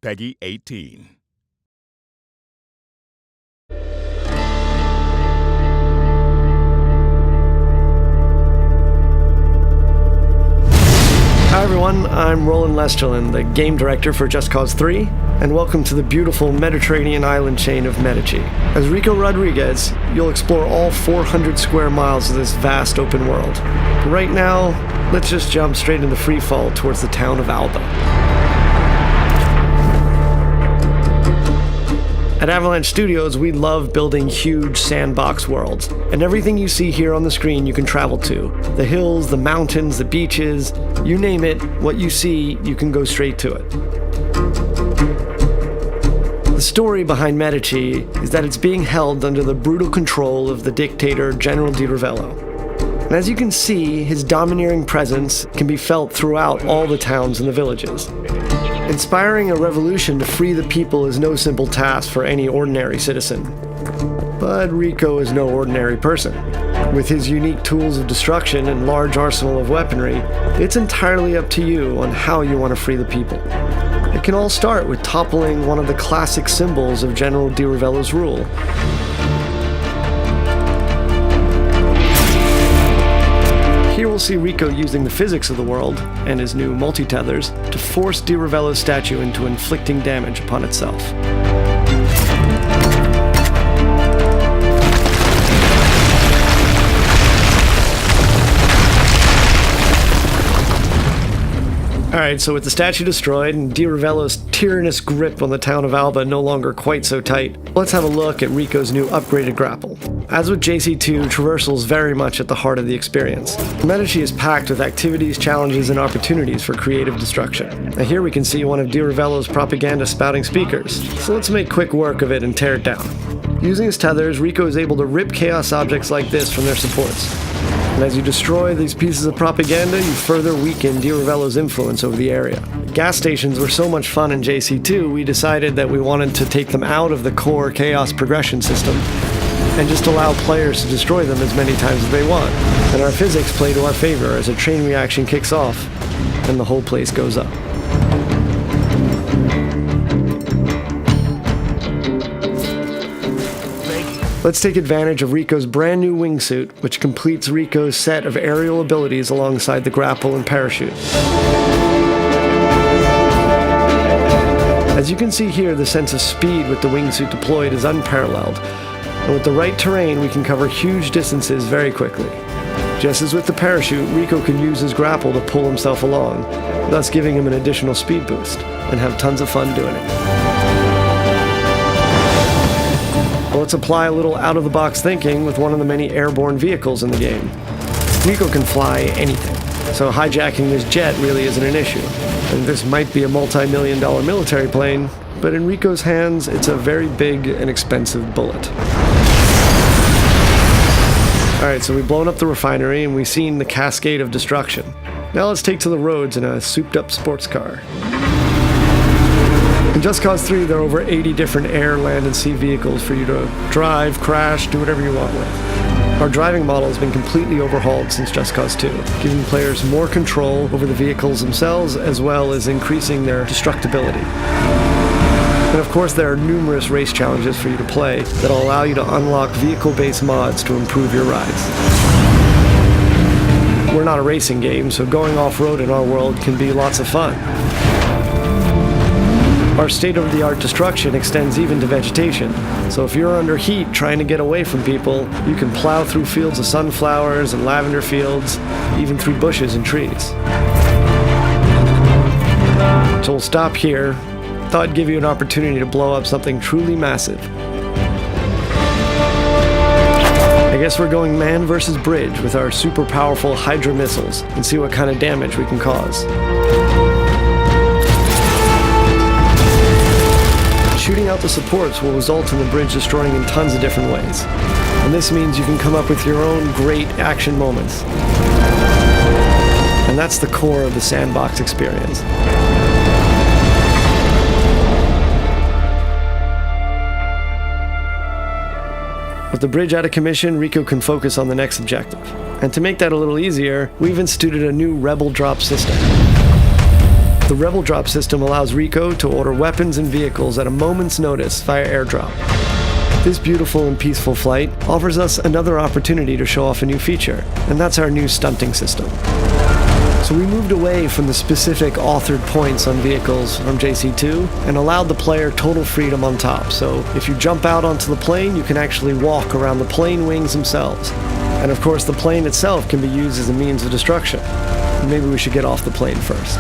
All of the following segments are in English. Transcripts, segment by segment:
Peggy 18. Hi everyone, I'm Roland Lesterlin, the game director for Just Cause 3, and welcome to the beautiful Mediterranean island chain of Medici. As Rico Rodriguez, you'll explore all 400 square miles of this vast open world. But right now, let's just jump straight into free fall towards the town of Alba. At Avalanche Studios, we love building huge sandbox worlds, and everything you see here on the screen you can travel to. The hills, the mountains, the beaches, you name it, what you see, you can go straight to it. The story behind Medici is that it's being held under the brutal control of the dictator General Di Ravello. And as you can see, his domineering presence can be felt throughout all the towns and the villages. Inspiring a revolution to free the people is no simple task for any ordinary citizen. But Rico is no ordinary person. With his unique tools of destruction and large arsenal of weaponry, it's entirely up to you on how you want to free the people. It can all start with toppling one of the classic symbols of General Di Ravello's rule. Here we'll see Rico using the physics of the world, and his new multi-tethers, to force Di Ravello's statue into inflicting damage upon itself. Alright, so with the statue destroyed and Di Ravello's tyrannous grip on the town of Alba no longer quite so tight, let's have a look at Rico's new upgraded grapple. As with JC2, traversal is very much at the heart of the experience. Medici is packed with activities, challenges, and opportunities for creative destruction. Now here we can see one of Di Ravello's propaganda spouting speakers, so let's make quick work of it and tear it down. Using his tethers, Rico is able to rip chaos objects like this from their supports. And as you destroy these pieces of propaganda, you further weaken Di Ravello's influence over the area. Gas stations were so much fun in JC2, we decided that we wanted to take them out of the core chaos progression system and just allow players to destroy them as many times as they want. And our physics play to our favor as a chain reaction kicks off and the whole place goes up. Let's take advantage of Rico's brand new wingsuit, which completes Rico's set of aerial abilities alongside the grapple and parachute. As you can see here, the sense of speed with the wingsuit deployed is unparalleled, and with the right terrain we can cover huge distances very quickly. Just as with the parachute, Rico can use his grapple to pull himself along, thus giving him an additional speed boost, and have tons of fun doing it. Let's apply a little out-of-the-box thinking with one of the many airborne vehicles in the game. Rico can fly anything, so hijacking this jet really isn't an issue. And this might be a multi-million-dollar military plane, but in Rico's hands, it's a very big and expensive bullet. Alright, so we've blown up the refinery and we've seen the cascade of destruction. Now let's take to the roads in a souped-up sports car. In Just Cause 3, there are over 80 different air, land, and sea vehicles for you to drive, crash, do whatever you want with. Our driving model has been completely overhauled since Just Cause 2, giving players more control over the vehicles themselves, as well as increasing their destructibility. And of course, there are numerous race challenges for you to play that'll allow you to unlock vehicle-based mods to improve your rides. We're not a racing game, so going off-road in our world can be lots of fun. Our state-of-the-art destruction extends even to vegetation, so if you're under heat trying to get away from people, you can plow through fields of sunflowers and lavender fields, even through bushes and trees. So we'll stop here. Thought I'd give you an opportunity to blow up something truly massive. I guess we're going man versus bridge with our super powerful Hydra missiles and see what kind of damage we can cause. Shooting out the supports will result in the bridge destroying in tons of different ways. And this means you can come up with your own great action moments. And that's the core of the sandbox experience. With the bridge out of commission, Rico can focus on the next objective. And to make that a little easier, we've instituted a new Rebel drop system. The Rebel Drop system allows Rico to order weapons and vehicles at a moment's notice via airdrop. This beautiful and peaceful flight offers us another opportunity to show off a new feature, and that's our new stunting system. So we moved away from the specific authored points on vehicles from JC2 and allowed the player total freedom on top. So if you jump out onto the plane, you can actually walk around the plane wings themselves. And of course, the plane itself can be used as a means of destruction. Maybe we should get off the plane first.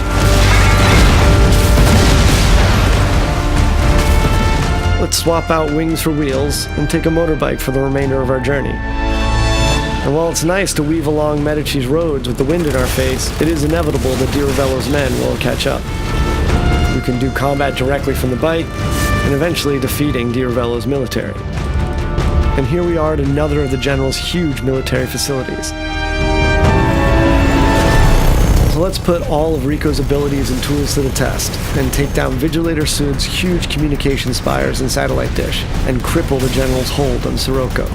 Let's swap out wings for wheels and take a motorbike for the remainder of our journey. And while it's nice to weave along Medici's roads with the wind in our face, it is inevitable that DiRavello's men will catch up. We can do combat directly from the bike, and eventually defeating DiRavello's military. And here we are at another of the General's huge military facilities. So let's put all of Rico's abilities and tools to the test, and take down Vigilator Sud's huge communication spires and satellite dish, and cripple the General's hold on Sirocco.